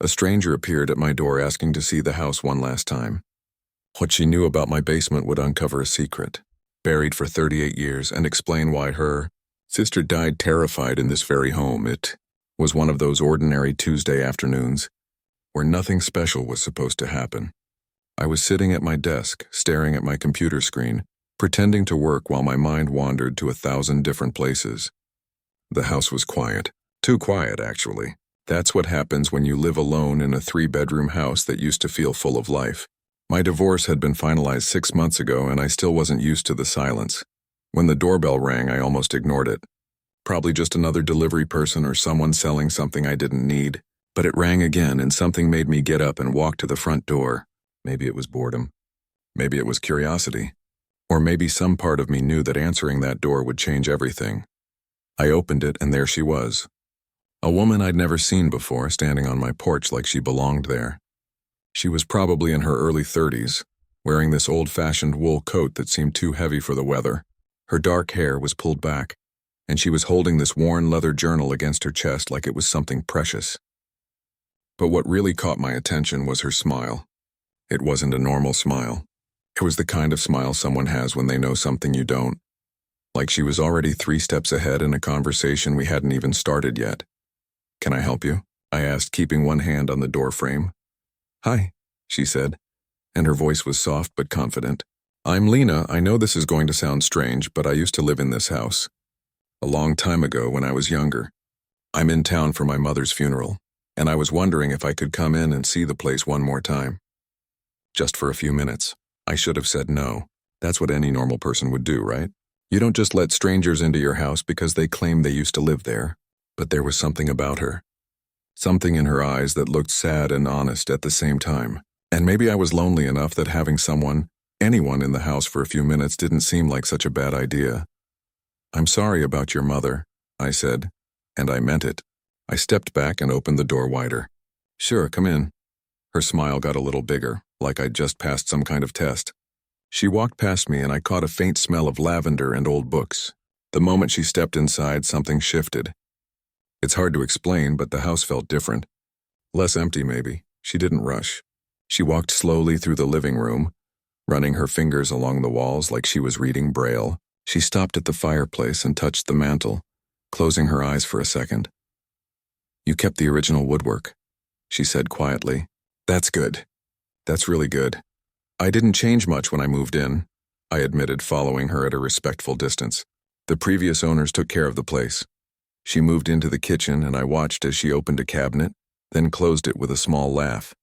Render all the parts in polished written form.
A stranger appeared at my door asking to see the house one last time. What she knew about my basement would uncover a secret, buried for 38 years, and explain why her sister died terrified in this very home. It was one of those ordinary Tuesday afternoons where nothing special was supposed to happen. I was sitting at my desk, staring at my computer screen, pretending to work while my mind wandered to 1,000 different places. The house was quiet. Too quiet, actually. That's what happens when you live alone in a 3-bedroom house that used to feel full of life. My divorce had been finalized 6 months ago, and I still wasn't used to the silence. When the doorbell rang, I almost ignored it. Probably just another delivery person or someone selling something I didn't need. But it rang again, and something made me get up and walk to the front door. Maybe it was boredom. Maybe it was curiosity. Or maybe some part of me knew that answering that door would change everything. I opened it, and there she was. A woman I'd never seen before, standing on my porch like she belonged there. She was probably in her early 30s, wearing this old-fashioned wool coat that seemed too heavy for the weather. Her dark hair was pulled back, and she was holding this worn leather journal against her chest like it was something precious. But what really caught my attention was her smile. It wasn't a normal smile. It was the kind of smile someone has when they know something you don't. Like she was already 3 steps ahead in a conversation we hadn't even started yet. "Can I help you?" I asked, keeping one hand on the door frame. "Hi," she said, and her voice was soft but confident. "I'm Lena. I know this is going to sound strange, but I used to live in this house. A long time ago when I was younger. I'm in town for my mother's funeral, and I was wondering if I could come in and see the place one more time. Just for a few minutes." I should have said no. That's what any normal person would do, right? You don't just let strangers into your house because they claim they used to live there. But there was something about her. Something in her eyes that looked sad and honest at the same time. And maybe I was lonely enough that having anyone in the house for a few minutes didn't seem like such a bad idea. "I'm sorry about your mother," I said, and I meant it. I stepped back and opened the door wider. "Sure, come in." Her smile got a little bigger, like I'd just passed some kind of test. She walked past me and I caught a faint smell of lavender and old books. The moment she stepped inside, something shifted. It's hard to explain, but the house felt different. Less empty, maybe. She didn't rush. She walked slowly through the living room, running her fingers along the walls like she was reading Braille. She stopped at the fireplace and touched the mantel, closing her eyes for a second. "You kept the original woodwork," she said quietly. "That's good. That's really good. I didn't change much when I moved in," I admitted, following her at a respectful distance. "The previous owners took care of the place." She moved into the kitchen and I watched as she opened a cabinet, then closed it with a small laugh.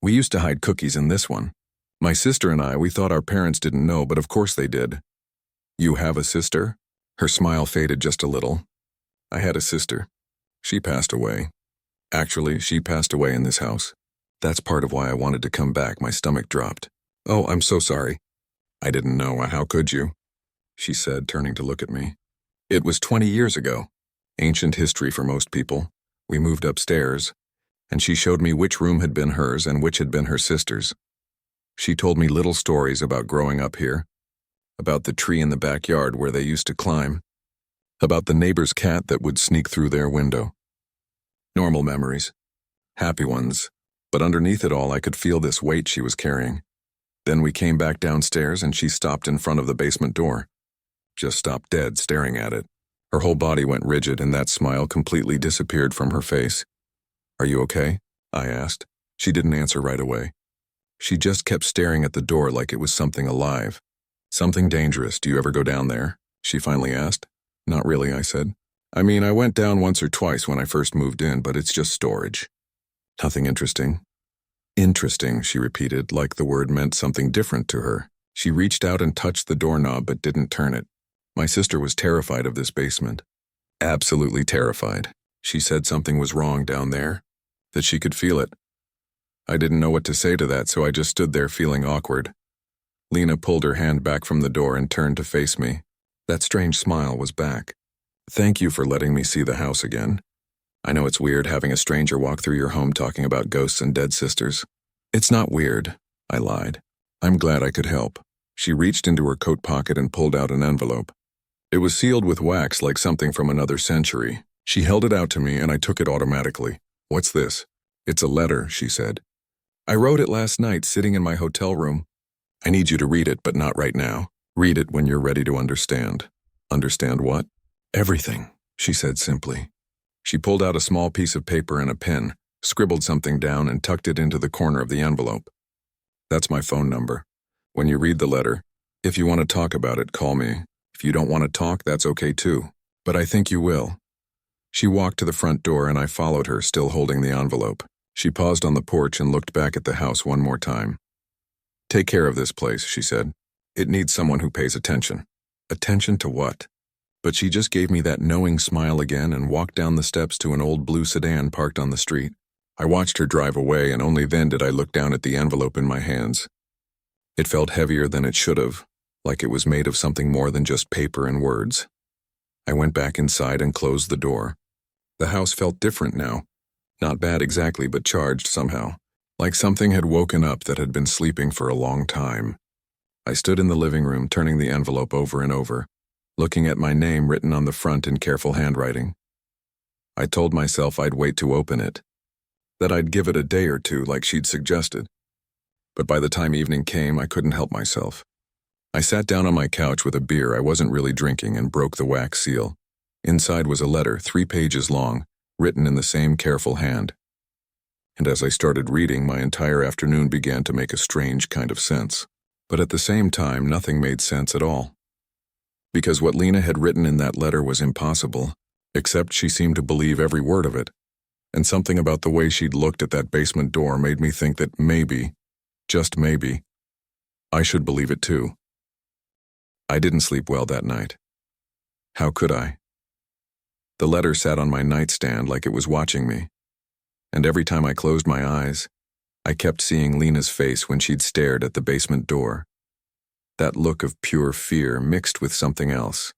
"We used to hide cookies in this one. My sister and we thought our parents didn't know, but of course they did." "You have a sister?" Her smile faded just a little. "I had a sister. She passed away. Actually, she passed away in this house. That's part of why I wanted to come back." My stomach dropped. "Oh, I'm so sorry." "I didn't know. How could you?" she said, turning to look at me. "It was 20 years ago. Ancient history for most people. We moved upstairs, and she showed me which room had been hers and which had been her sister's. She told me little stories about growing up here, about the tree in the backyard where they used to climb, about the neighbor's cat that would sneak through their window. Normal memories. Happy ones. But underneath it all, I could feel this weight she was carrying. Then we came back downstairs and she stopped in front of the basement door. Just stopped dead, staring at it. Her whole body went rigid and that smile completely disappeared from her face. "Are you okay?" I asked. She didn't answer right away. She just kept staring at the door like it was something alive. "Something dangerous. Do you ever go down there?" she finally asked. "Not really," I said. "I mean, I went down once or twice when I first moved in, but it's just storage." "Nothing interesting?" "Interesting," she repeated, like the word meant something different to her. She reached out and touched the doorknob but didn't turn it. "My sister was terrified of this basement. Absolutely terrified. She said something was wrong down there, that she could feel it. I didn't know what to say to that, so I just stood there feeling awkward." Lena pulled her hand back from the door and turned to face me. That strange smile was back. "Thank you for letting me see the house again. I know it's weird having a stranger walk through your home talking about ghosts and dead sisters." "It's not weird," I lied. "I'm glad I could help." She reached into her coat pocket and pulled out an envelope. It was sealed with wax like something from another century. She held it out to me and I took it automatically. "What's this?" It's a letter, she said. I wrote it last night sitting in my hotel room. I need you to read it, but not right now. Read it when you're ready to understand. Understand what? Everything, she said simply. She pulled out a small piece of paper and a pen, scribbled something down, and tucked it into the corner of the envelope. That's my phone number. When you read the letter, if you want to talk about it, call me. If you don't want to talk, that's okay too. But I think you will. She walked to the front door and I followed her, still holding the envelope. She paused on the porch and looked back at the house one more time. Take care of this place, she said. It needs someone who pays attention. Attention to what? But she just gave me that knowing smile again and walked down the steps to an old blue sedan parked on the street. I watched her drive away, and only then did I look down at the envelope in my hands. It felt heavier than it should have, like it was made of something more than just paper and words. I went back inside and closed the door. The house felt different now. Not bad exactly, but charged somehow, like something had woken up that had been sleeping for a long time. I stood in the living room, turning the envelope over and over, looking at my name written on the front in careful handwriting. I told myself I'd wait to open it, that I'd give it a day or two like she'd suggested. But by the time evening came, I couldn't help myself. I sat down on my couch with a beer I wasn't really drinking and broke the wax seal. Inside was a letter, 3 pages long, written in the same careful hand. And as I started reading, my entire afternoon began to make a strange kind of sense. But at the same time, nothing made sense at all. Because what Lena had written in that letter was impossible, except she seemed to believe every word of it. And something about the way she'd looked at that basement door made me think that maybe, just maybe, I should believe it too. I didn't sleep well that night. How could I? The letter sat on my nightstand like it was watching me. And every time I closed my eyes, I kept seeing Lena's face when she'd stared at the basement door. That look of pure fear mixed with something else.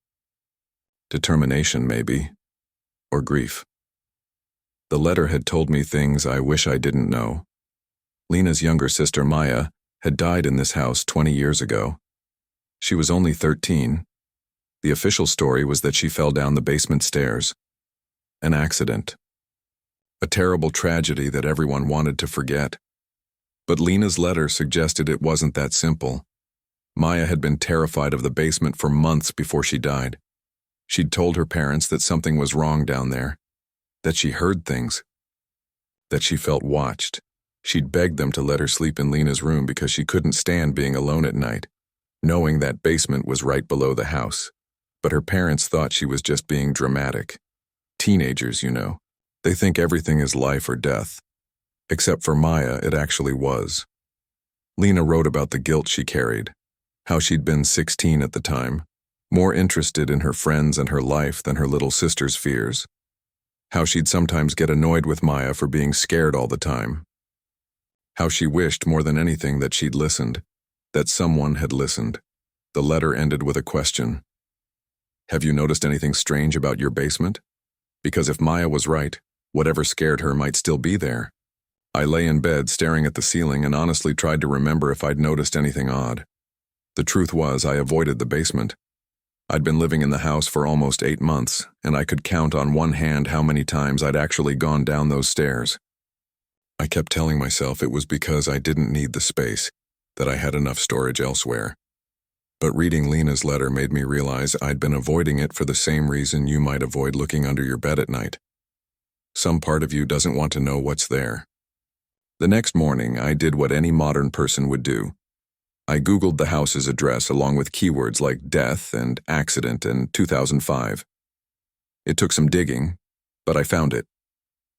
Determination, maybe, or grief. The letter had told me things I wish I didn't know. Lena's younger sister, Maya, had died in this house 20 years ago. She was only 13. The official story was that she fell down the basement stairs. An accident. A terrible tragedy that everyone wanted to forget. But Lena's letter suggested it wasn't that simple. Maya had been terrified of the basement for months before she died. She'd told her parents that something was wrong down there, that she heard things, that she felt watched. She'd begged them to let her sleep in Lena's room because she couldn't stand being alone at night, knowing that basement was right below the house. But her parents thought she was just being dramatic. Teenagers, you know. They think everything is life or death. Except for Maya, it actually was. Lena wrote about the guilt she carried, how she'd been 16 at the time, more interested in her friends and her life than her little sister's fears, how she'd sometimes get annoyed with Maya for being scared all the time, how she wished more than anything that she'd listened, that someone had listened. The letter ended with a question. Have you noticed anything strange about your basement? Because if Maya was right, whatever scared her might still be there. I lay in bed staring at the ceiling and honestly tried to remember if I'd noticed anything odd. The truth was, I avoided the basement. I'd been living in the house for almost 8 months, and I could count on one hand how many times I'd actually gone down those stairs. I kept telling myself it was because I didn't need the space, that I had enough storage elsewhere. But reading Lena's letter made me realize I'd been avoiding it for the same reason you might avoid looking under your bed at night. Some part of you doesn't want to know what's there. The next morning, I did what any modern person would do. I Googled the house's address along with keywords like death and accident and 2005. It took some digging, but I found it.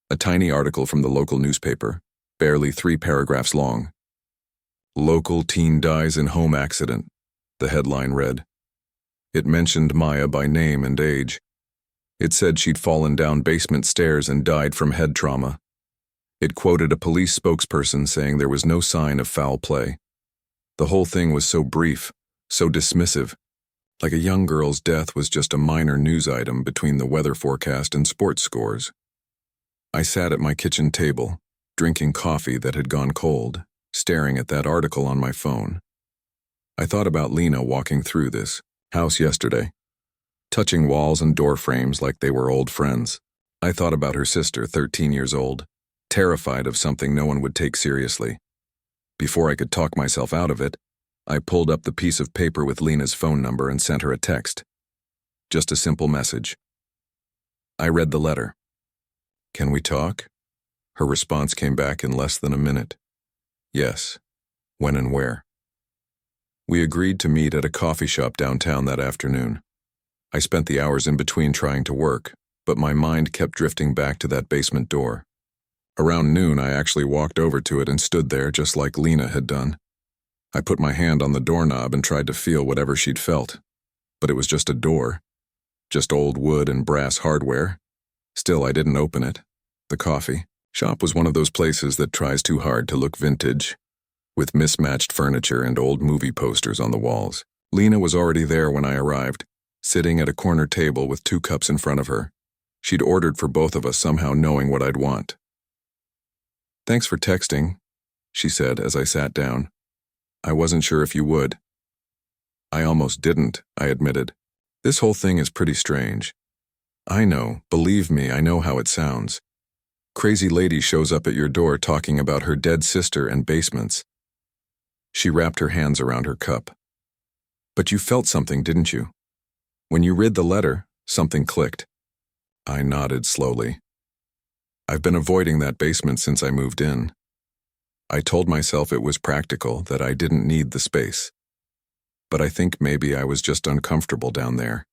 A tiny article from the local newspaper, barely 3 paragraphs long. Local teen dies in home accident, the headline read. It mentioned Maya by name and age. It said she'd fallen down basement stairs and died from head trauma. It quoted a police spokesperson saying there was no sign of foul play. The whole thing was so brief, so dismissive, like a young girl's death was just a minor news item between the weather forecast and sports scores. I sat at my kitchen table, drinking coffee that had gone cold, staring at that article on my phone. I thought about Lena walking through this house yesterday, touching walls and door frames like they were old friends. I thought about her sister, 13 years old, terrified of something no one would take seriously. Before I could talk myself out of it, I pulled up the piece of paper with Lena's phone number and sent her a text. Just a simple message. I read the letter. "Can we talk?" Her response came back in less than a minute. "Yes. When and where?" We agreed to meet at a coffee shop downtown that afternoon. I spent the hours in between trying to work, but my mind kept drifting back to that basement door. Around noon, I actually walked over to it and stood there just like Lena had done. I put my hand on the doorknob and tried to feel whatever she'd felt, but it was just a door. Just old wood and brass hardware. Still, I didn't open it. The coffee shop was one of those places that tries too hard to look vintage, with mismatched furniture and old movie posters on the walls. Lena was already there when I arrived, sitting at a corner table with 2 cups in front of her. She'd ordered for both of us, somehow knowing what I'd want. "Thanks for texting," she said as I sat down. "I wasn't sure if you would." "I almost didn't," I admitted. "This whole thing is pretty strange." "I know, believe me, I know how it sounds. Crazy lady shows up at your door talking about her dead sister and basements." She wrapped her hands around her cup. "But you felt something, didn't you? When you read the letter, something clicked." I nodded slowly. "I've been avoiding that basement since I moved in. I told myself it was practical, that I didn't need the space. But I think maybe I was just uncomfortable down there.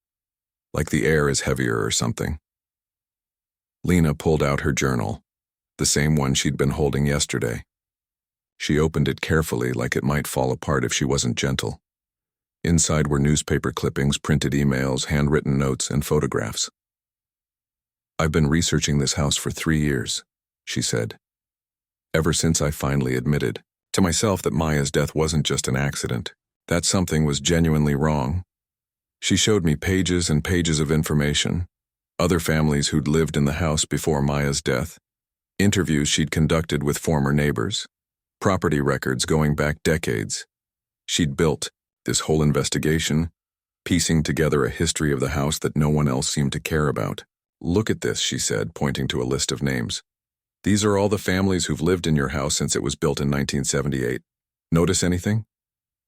Like the air is heavier or something." Lena pulled out her journal, the same one she'd been holding yesterday. She opened it carefully, like it might fall apart if she wasn't gentle. Inside were newspaper clippings, printed emails, handwritten notes, and photographs. "I've been researching this house for 3 years," she said. "Ever since I finally admitted to myself that Maya's death wasn't just an accident, that something was genuinely wrong." She showed me pages and pages of information, other families who'd lived in the house before Maya's death, interviews she'd conducted with former neighbors, property records going back decades. She'd built this whole investigation, piecing together a history of the house that no one else seemed to care about. "Look at this," she said, pointing to a list of names. "These are all the families who've lived in your house since it was built in 1978. Notice anything?"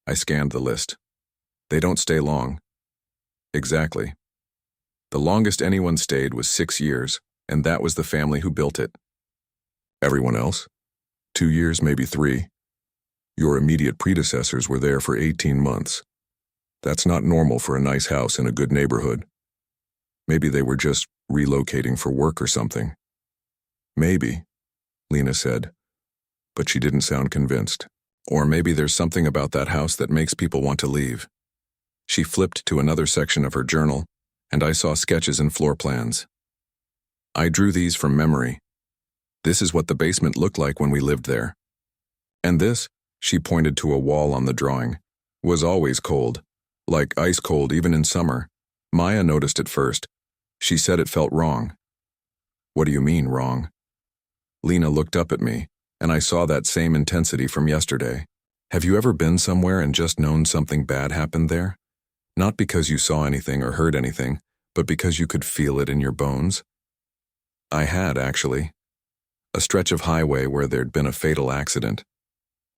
I scanned the list. "They don't stay long." "Exactly. The longest anyone stayed was 6 years, and that was the family who built it." "Everyone else? 2 years, maybe 3. Your immediate predecessors were there for 18 months. That's not normal for a nice house in a good neighborhood. Maybe they were just relocating for work or something." "Maybe," Lena said, but she didn't sound convinced. "Or maybe there's something about that house that makes people want to leave." She flipped to another section of her journal, and I saw sketches and floor plans. "I drew these from memory. This is what the basement looked like when we lived there. And this," she pointed to a wall on the drawing, "was always cold, like ice cold even in summer. Maya noticed it first. She said it felt wrong." "What do you mean, wrong?" Lena looked up at me, and I saw that same intensity from yesterday. "Have you ever been somewhere and just known something bad happened there? Not because you saw anything or heard anything, but because you could feel it in your bones?" I had, actually. A stretch of highway where there'd been a fatal accident.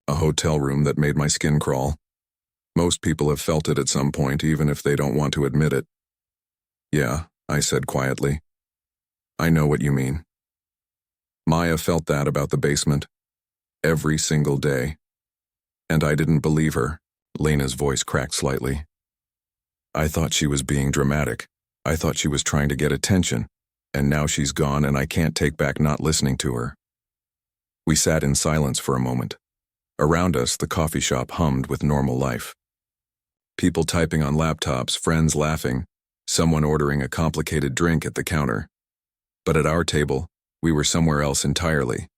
A hotel room that made my skin crawl. Most people have felt it at some point, even if they don't want to admit it. "Yeah," I said quietly. "I know what you mean." Maya felt that about the basement. Every single day. And I didn't believe her. Lena's voice cracked slightly. "I thought she was being dramatic. I thought she was trying to get attention. And now she's gone and I can't take back not listening to her." We sat in silence for a moment. Around us, the coffee shop hummed with normal life. People typing on laptops, friends laughing, someone ordering a complicated drink at the counter. But at our table, we were somewhere else entirely.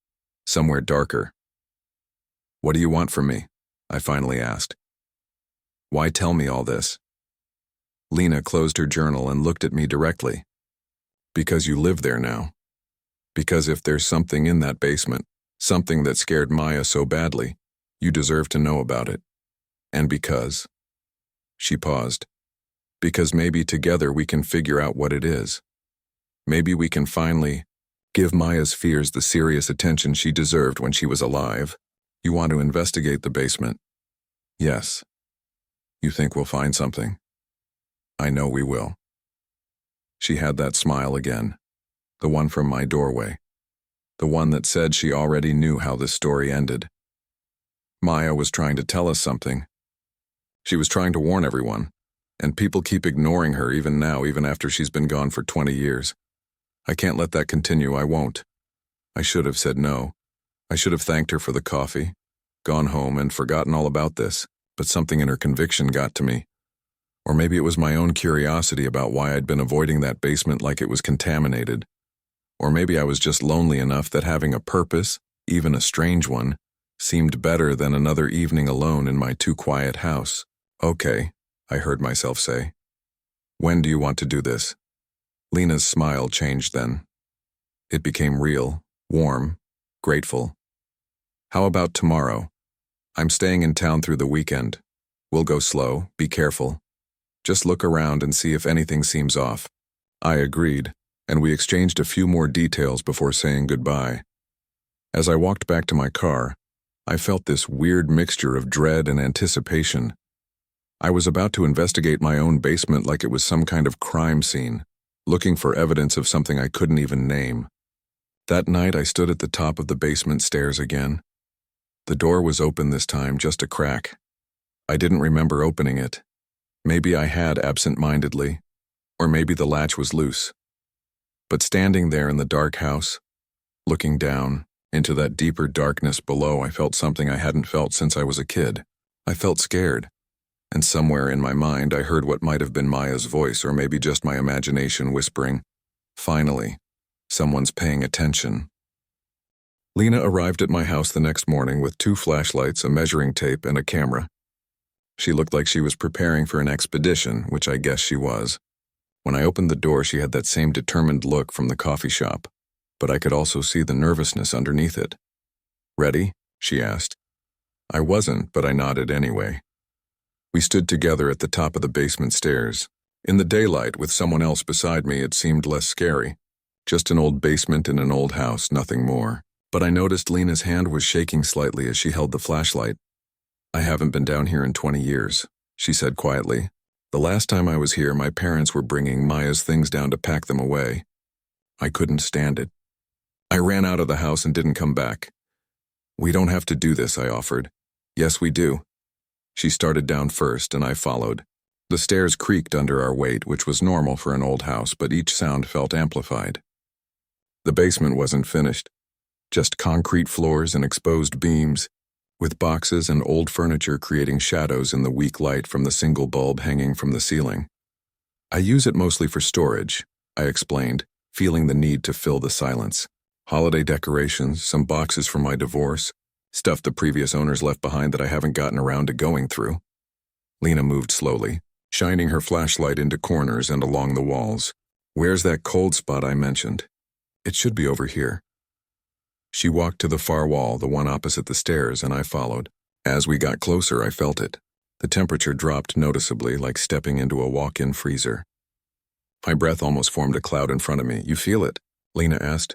Somewhere darker. "What do you want from me?" I finally asked. "Why tell me all this?" Lena closed her journal and looked at me directly. "Because you live there now. Because if there's something in that basement, something that scared Maya so badly, you deserve to know about it. And because..." She paused. "Because maybe together we can figure out what it is. Maybe we can finally Give Maya's fears the serious attention she deserved when she was alive. You want to investigate the basement? Yes. You think we'll find something? I know we will. She had that smile again, the one from my doorway, the one that said she already knew how this story ended. Maya was trying to tell us something. She was trying to warn everyone, and people keep ignoring her even now, even after she's been gone for 20 years. I can't let that continue, I won't. I should have said no. I should have thanked her for the coffee, gone home and forgotten all about this, but something in her conviction got to me. Or maybe it was my own curiosity about why I'd been avoiding that basement like it was contaminated. Or maybe I was just lonely enough that having a purpose, even a strange one, seemed better than another evening alone in my too quiet house. Okay, I heard myself say. When do you want to do this? Lena's smile changed then. It became real, warm, grateful. How about tomorrow? I'm staying in town through the weekend. We'll go slow, be careful. Just look around and see if anything seems off. I agreed, and we exchanged a few more details before saying goodbye. As I walked back to my car, I felt this weird mixture of dread and anticipation. I was about to investigate my own basement like it was some kind of crime scene, looking for evidence of something I couldn't even name. That night I stood at the top of the basement stairs again. The door was open this time, just a crack. I didn't remember opening it. Maybe I had absent-mindedly, or maybe the latch was loose. But standing there in the dark house, looking down into that deeper darkness below, I felt something I hadn't felt since I was a kid. I felt scared. And somewhere in my mind I heard what might have been Maya's voice, or maybe just my imagination whispering, "Finally, someone's paying attention." Lena arrived at my house the next morning with 2 flashlights, a measuring tape, and a camera. She looked like she was preparing for an expedition, which I guess she was. When I opened the door, she had that same determined look from the coffee shop, but I could also see the nervousness underneath it. "Ready?" she asked. I wasn't, but I nodded anyway. We stood together at the top of the basement stairs. In the daylight, with someone else beside me, it seemed less scary. Just an old basement in an old house, nothing more. But I noticed Lena's hand was shaking slightly as she held the flashlight. "I haven't been down here in 20 years, she said quietly. "The last time I was here, my parents were bringing Maya's things down to pack them away. I couldn't stand it. I ran out of the house and didn't come back." "We don't have to do this," I offered. "Yes, we do." She started down first, and I followed. The stairs creaked under our weight, which was normal for an old house, but each sound felt amplified. The basement wasn't finished. Just concrete floors and exposed beams, with boxes and old furniture creating shadows in the weak light from the single bulb hanging from the ceiling. "I use it mostly for storage," I explained, feeling the need to fill the silence. "Holiday decorations, some boxes from my divorce, stuff the previous owners left behind that I haven't gotten around to going through." Lena moved slowly, shining her flashlight into corners and along the walls. "Where's that cold spot I mentioned?" "It should be over here." She walked to the far wall, the one opposite the stairs, and I followed. As we got closer, I felt it. The temperature dropped noticeably, like stepping into a walk-in freezer. My breath almost formed a cloud in front of me. "You feel it?" Lena asked.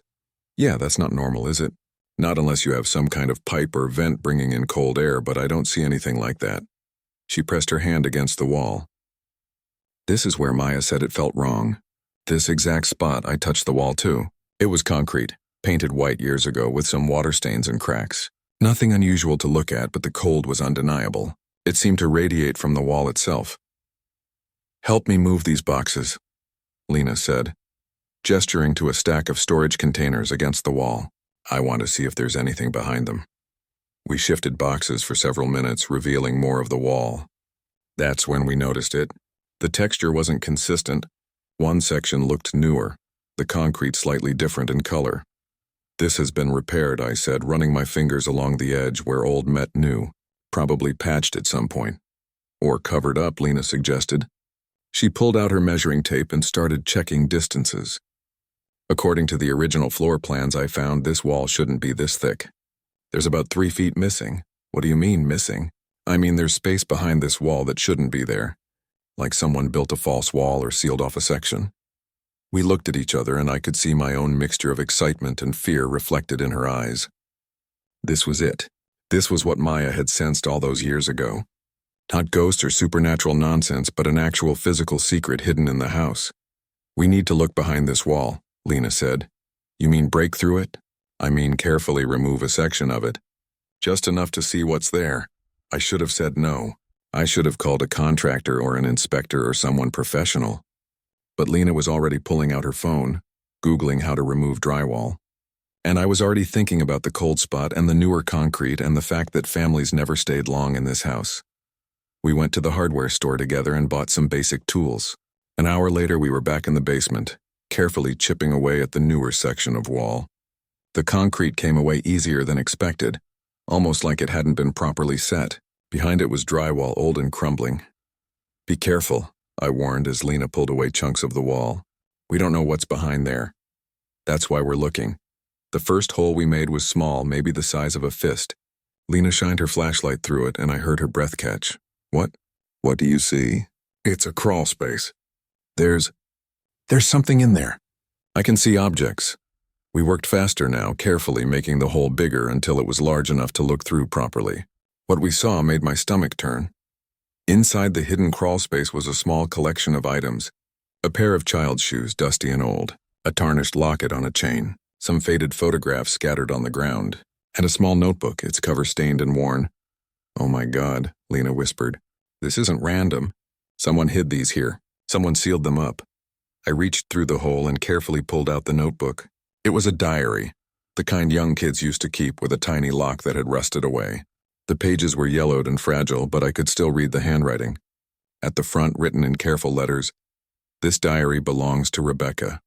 "Yeah, that's not normal, is it? Not unless you have some kind of pipe or vent bringing in cold air, but I don't see anything like that." She pressed her hand against the wall. "This is where Maya said it felt wrong. This exact spot, I touched the wall too. It was concrete, painted white years ago with some water stains and cracks. Nothing unusual to look at, but the cold was undeniable. It seemed to radiate from the wall itself." "Help me move these boxes," Lena said, gesturing to a stack of storage containers against the wall. "I want to see if there's anything behind them." We shifted boxes for several minutes, revealing more of the wall. That's when we noticed it. The texture wasn't consistent. One section looked newer, the concrete slightly different in color. "This has been repaired," I said, running my fingers along the edge where old met new. "Probably patched at some point." "Or covered up," Lena suggested. She pulled out her measuring tape and started checking distances. "According to the original floor plans I found, this wall shouldn't be this thick. There's about 3 feet missing." "What do you mean, missing?" "I mean there's space behind this wall that shouldn't be there. Like someone built a false wall or sealed off a section." We looked at each other and I could see my own mixture of excitement and fear reflected in her eyes. This was it. This was what Maya had sensed all those years ago. Not ghost or supernatural nonsense, but an actual physical secret hidden in the house. "We need to look behind this wall," Lena said. "You mean break through it?" "I mean carefully remove a section of it. Just enough to see what's there." I should have said no. I should have called a contractor or an inspector or someone professional. But Lena was already pulling out her phone, Googling how to remove drywall. And I was already thinking about the cold spot and the newer concrete and the fact that families never stayed long in this house. We went to the hardware store together and bought some basic tools. An hour later we were back in the basement, carefully chipping away at the newer section of wall. The concrete came away easier than expected, almost like it hadn't been properly set. Behind it was drywall, old and crumbling. "Be careful," I warned as Lena pulled away chunks of the wall. "We don't know what's behind there. That's why we're looking." The first hole we made was small, maybe the size of a fist. Lena shined her flashlight through it and I heard her breath catch. What do you see?" "It's a crawl space. There's something in there. I can see objects." We worked faster now, carefully making the hole bigger until it was large enough to look through properly. What we saw made my stomach turn. Inside the hidden crawl space was a small collection of items. A pair of child's shoes, dusty and old, a tarnished locket on a chain, some faded photographs scattered on the ground, and a small notebook, its cover stained and worn. "Oh my God," Lena whispered. "This isn't random. Someone hid these here. Someone sealed them up." I reached through the hole and carefully pulled out the notebook. It was a diary, the kind young kids used to keep with a tiny lock that had rusted away. The pages were yellowed and fragile, but I could still read the handwriting. At the front, written in careful letters, "This diary belongs to Rebecca."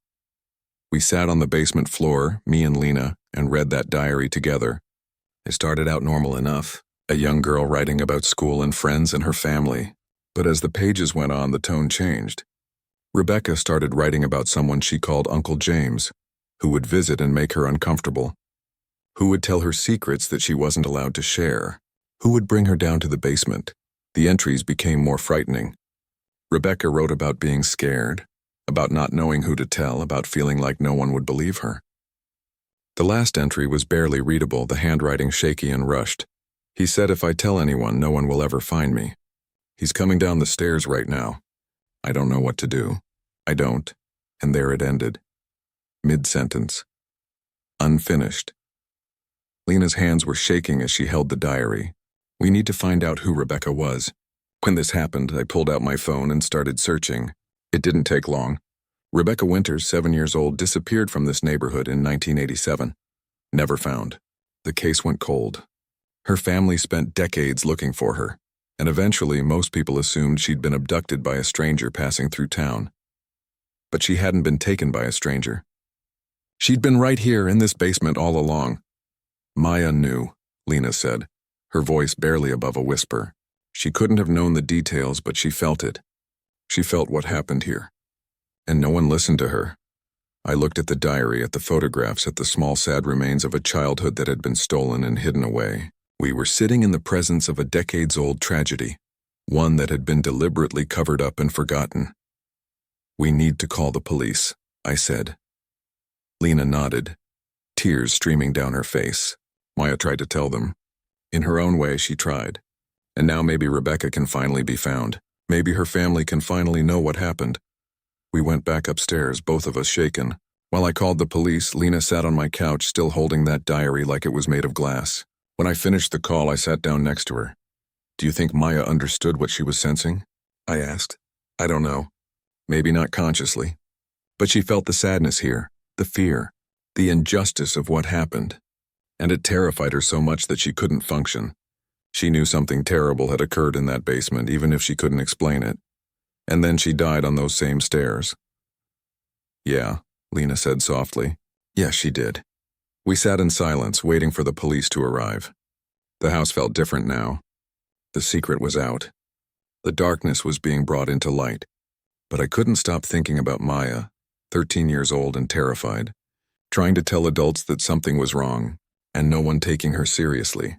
We sat on the basement floor, me and Lena, and read that diary together. It started out normal enough, a young girl writing about school and friends and her family. But as the pages went on, the tone changed. Rebecca started writing about someone she called Uncle James, who would visit and make her uncomfortable, who would tell her secrets that she wasn't allowed to share, who would bring her down to the basement. The entries became more frightening. Rebecca wrote about being scared, about not knowing who to tell, about feeling like no one would believe her. The last entry was barely readable, the handwriting shaky and rushed. "He said if I tell anyone, no one will ever find me. He's coming down the stairs right now. I don't know what to do. I don't." And there it ended. Mid-sentence. Unfinished. Lena's hands were shaking as she held the diary. "We need to find out who Rebecca was." When this happened, I pulled out my phone and started searching. It didn't take long. Rebecca Winters, 7 years old, disappeared from this neighborhood in 1987. Never found. The case went cold. Her family spent decades looking for her, and eventually most people assumed she'd been abducted by a stranger passing through town. But she hadn't been taken by a stranger. She'd been right here in this basement all along. "Maya knew," Lena said, her voice barely above a whisper. "She couldn't have known the details, but she felt it. She felt what happened here. And no one listened to her." I looked at the diary, at the photographs, at the small sad remains of a childhood that had been stolen and hidden away. We were sitting in the presence of a decades-old tragedy, one that had been deliberately covered up and forgotten. "We need to call the police," I said. Lena nodded, tears streaming down her face. Maya tried to tell them. In her own way, she tried. And now maybe Rebecca can finally be found. Maybe her family can finally know what happened. We went back upstairs, both of us shaken. While I called the police, Lena sat on my couch, still holding that diary like it was made of glass. When I finished the call, I sat down next to her. "Do you think Maya understood what she was sensing?" I asked. "I don't know. Maybe not consciously. But she felt the sadness here, the fear, the injustice of what happened. And it terrified her so much that she couldn't function. She knew something terrible had occurred in that basement, even if she couldn't explain it. And then she died on those same stairs." "Yeah," Lena said softly. "Yes, she did." We sat in silence, waiting for the police to arrive. The house felt different now. The secret was out. The darkness was being brought into light. But I couldn't stop thinking about Maya, 13 years old and terrified, trying to tell adults that something was wrong, and no one taking her seriously.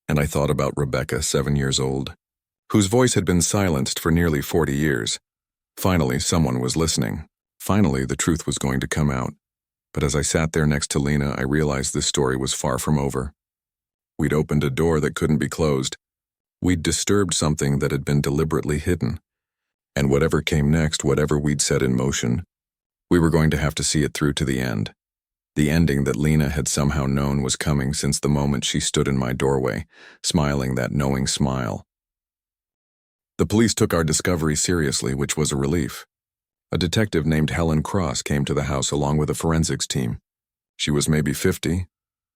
And I thought about Rebecca, 7 years old, whose voice had been silenced for nearly 40 years. Finally, someone was listening. Finally, the truth was going to come out. But as I sat there next to Lena, I realized this story was far from over. We'd opened a door that couldn't be closed. We'd disturbed something that had been deliberately hidden. And whatever came next, whatever we'd set in motion, we were going to have to see it through to the end. The ending that Lena had somehow known was coming since the moment she stood in my doorway, smiling that knowing smile. The police took our discovery seriously, which was a relief. A detective named Helen Cross came to the house along with a forensics team. She was maybe 50,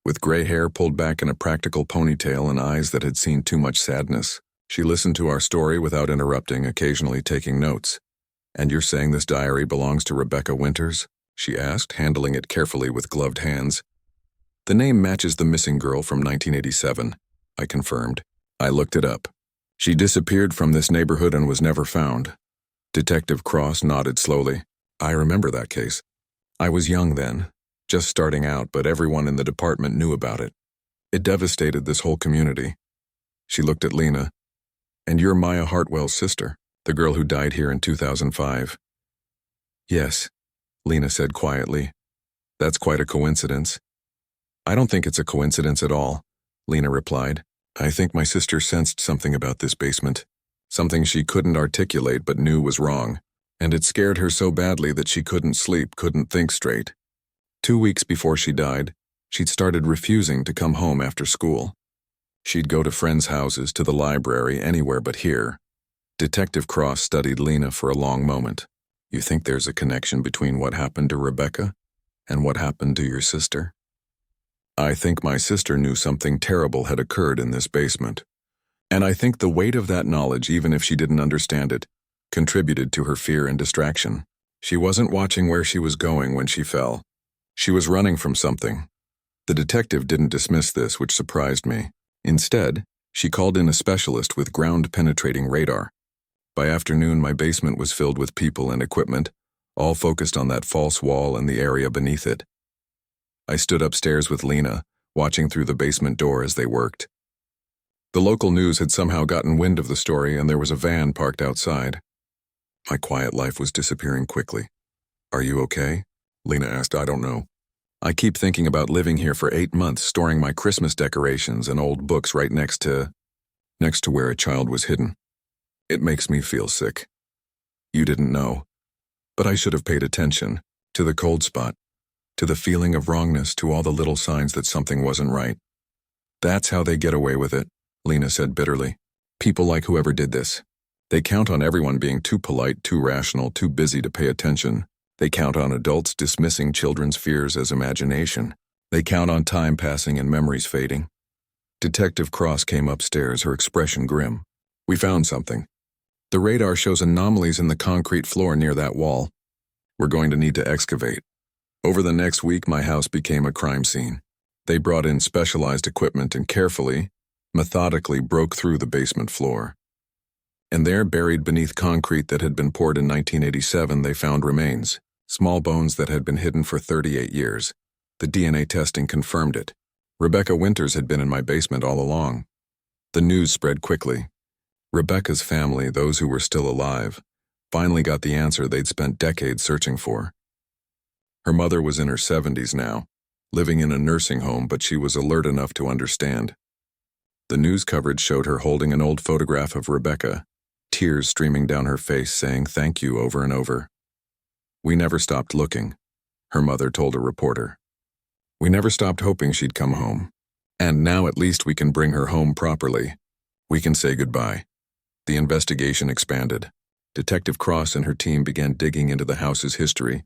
with gray hair pulled back in a practical ponytail and eyes that had seen too much sadness. She listened to our story without interrupting, occasionally taking notes. "And you're saying this diary belongs to Rebecca Winters?" she asked, handling it carefully with gloved hands. "The name matches the missing girl from 1987, I confirmed. I looked it up. She disappeared from this neighborhood and was never found." Detective Cross nodded slowly. "I remember that case. I was young then, just starting out, but everyone in the department knew about it. It devastated this whole community." She looked at Lena. "And you're Maya Hartwell's sister, the girl who died here in 2005. "Yes," Lena said quietly. "That's quite a coincidence." "I don't think it's a coincidence at all," Lena replied. "I think my sister sensed something about this basement. Something she couldn't articulate but knew was wrong. And it scared her so badly that she couldn't sleep, couldn't think straight. 2 weeks before she died, she'd started refusing to come home after school. She'd go to friends' houses, to the library, anywhere but here." Detective Cross studied Lena for a long moment. "You think there's a connection between what happened to Rebecca and what happened to your sister?" "I think my sister knew something terrible had occurred in this basement. And I think the weight of that knowledge, even if she didn't understand it, contributed to her fear and distraction. She wasn't watching where she was going when she fell. She was running from something." The detective didn't dismiss this, which surprised me. Instead, she called in a specialist with ground-penetrating radar. By afternoon, my basement was filled with people and equipment, all focused on that false wall and the area beneath it. I stood upstairs with Lena, watching through the basement door as they worked. The local news had somehow gotten wind of the story, and there was a van parked outside. My quiet life was disappearing quickly. "Are you okay?" Lena asked. "I don't know. I keep thinking about living here for 8 months, storing my Christmas decorations and old books right next to where a child was hidden. It makes me feel sick. You didn't know, but I should have paid attention to the cold spot, to the feeling of wrongness, to all the little signs that something wasn't right. That's how they get away with it," Lena said bitterly. "People like whoever did this. They count on everyone being too polite, too rational, too busy to pay attention. They count on adults dismissing children's fears as imagination. They count on time passing and memories fading." Detective Cross came upstairs, her expression grim. "We found something. The radar shows anomalies in the concrete floor near that wall. We're going to need to excavate." Over the next week, my house became a crime scene. They brought in specialized equipment and carefully, methodically broke through the basement floor. And there, buried beneath concrete that had been poured in 1987, they found remains, small bones that had been hidden for 38 years. The DNA testing confirmed it. Rebecca Winters had been in my basement all along. The news spread quickly. Rebecca's family, those who were still alive, finally got the answer they'd spent decades searching for. Her mother was in her 70s now, living in a nursing home, but she was alert enough to understand. The news coverage showed her holding an old photograph of Rebecca, tears streaming down her face, saying thank you over and over. "We never stopped looking," her mother told a reporter. "We never stopped hoping she'd come home. And now at least we can bring her home properly. We can say goodbye." The investigation expanded. Detective Cross and her team began digging into the house's history,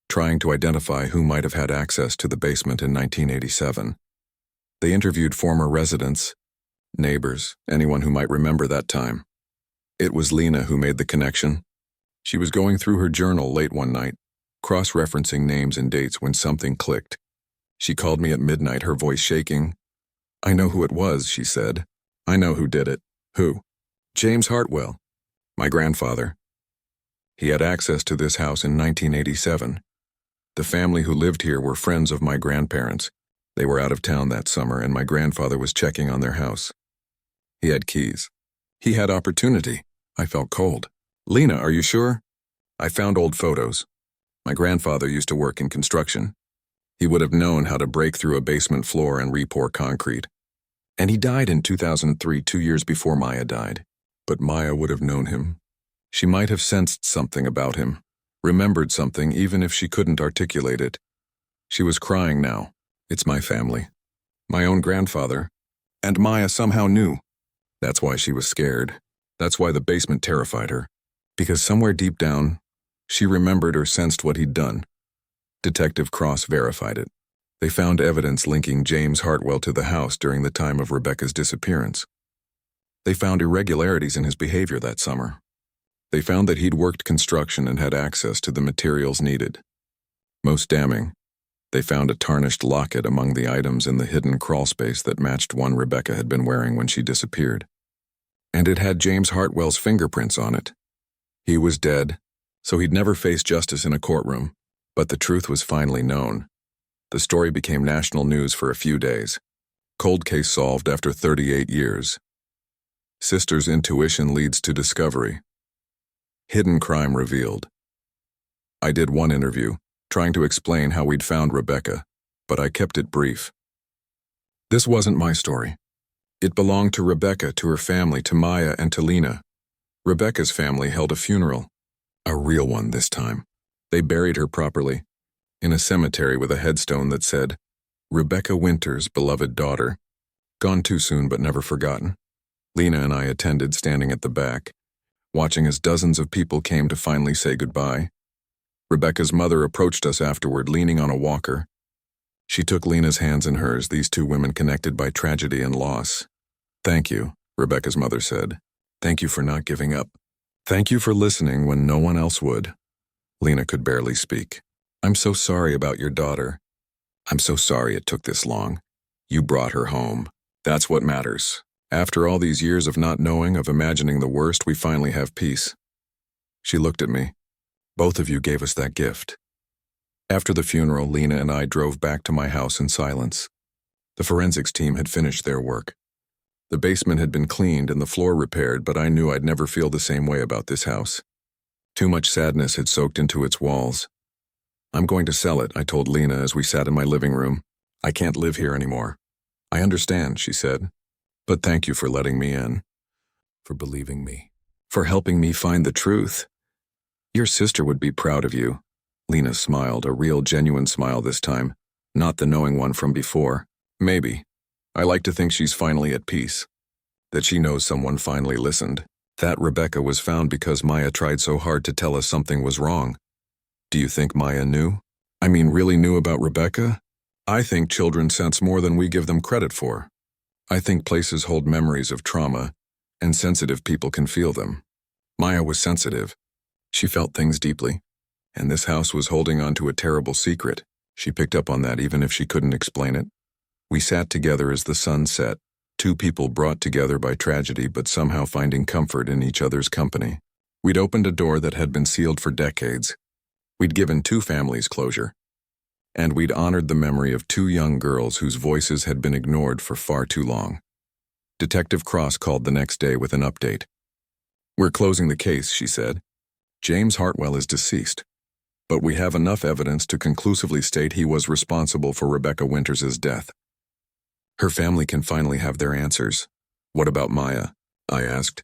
trying to identify who might have had access to the basement in 1987. They interviewed former residents, neighbors, anyone who might remember that time. It was Lena who made the connection. She was going through her journal late one night, cross-referencing names and dates when something clicked. She called me at midnight, her voice shaking. "I know who it was," she said. "I know who did it." "Who?" "James Hartwell, my grandfather. He had access to this house in 1987. The family who lived here were friends of my grandparents. They were out of town that summer, and my grandfather was checking on their house. He had keys. He had opportunity." I felt cold. "Lena, are you sure?" "I found old photos. My grandfather used to work in construction. He would have known how to break through a basement floor and re-pour concrete. And he died in 2003, 2 years before Maya died. But Maya would have known him. She might have sensed something about him, remembered something even if she couldn't articulate it. She was crying now. It's my family. My own grandfather. And Maya somehow knew. That's why she was scared. That's why the basement terrified her. Because somewhere deep down, she remembered or sensed what he'd done. Detective Cross verified it. They found evidence linking James Hartwell to the house during the time of Rebecca's disappearance. They found irregularities in his behavior that summer. They found that he'd worked construction and had access to the materials needed. Most damning, they found a tarnished locket among the items in the hidden crawlspace that matched one Rebecca had been wearing when she disappeared. And it had James Hartwell's fingerprints on it. He was dead, so he'd never face justice in a courtroom, but the truth was finally known. The story became national news for a few days. Cold case solved after 38 years. Sister's intuition leads to discovery. Hidden crime revealed. I did one interview, trying to explain how we'd found Rebecca, but I kept it brief. This wasn't my story. It belonged to Rebecca, to her family, to Maya, and to Lena. Rebecca's family held a funeral. A real one this time. They buried her properly, in a cemetery with a headstone that said, Rebecca Winters, beloved daughter. Gone too soon but never forgotten. Lena and I attended, standing at the back, watching as dozens of people came to finally say goodbye. Rebecca's mother approached us afterward, leaning on a walker. She took Lena's hands in hers, these two women connected by tragedy and loss. Thank you, Rebecca's mother said. Thank you for not giving up. Thank you for listening when no one else would. Lena could barely speak. I'm so sorry about your daughter. I'm so sorry it took this long. You brought her home. That's what matters. After all these years of not knowing, of imagining the worst, we finally have peace. She looked at me. Both of you gave us that gift. After the funeral, Lena and I drove back to my house in silence. The forensics team had finished their work. The basement had been cleaned and the floor repaired, but I knew I'd never feel the same way about this house. Too much sadness had soaked into its walls. I'm going to sell it, I told Lena as we sat in my living room. I can't live here anymore. I understand, she said. But thank you for letting me in. For believing me. For helping me find the truth. Your sister would be proud of you. Lena smiled, a real, genuine smile this time, not the knowing one from before. Maybe. I like to think she's finally at peace. That she knows someone finally listened. That Rebecca was found because Maya tried so hard to tell us something was wrong. Do you think Maya knew? I mean, really knew about Rebecca? I think children sense more than we give them credit for. I think places hold memories of trauma, and sensitive people can feel them. Maya was sensitive. She felt things deeply. And this house was holding on to a terrible secret. She picked up on that even if she couldn't explain it. We sat together as the sun set, two people brought together by tragedy but somehow finding comfort in each other's company. We'd opened a door that had been sealed for decades. We'd given two families closure. And we'd honored the memory of two young girls whose voices had been ignored for far too long. Detective Cross called the next day with an update. We're closing the case, she said. James Hartwell is deceased. But we have enough evidence to conclusively state he was responsible for Rebecca Winters' death. Her family can finally have their answers. What about Maya? I asked.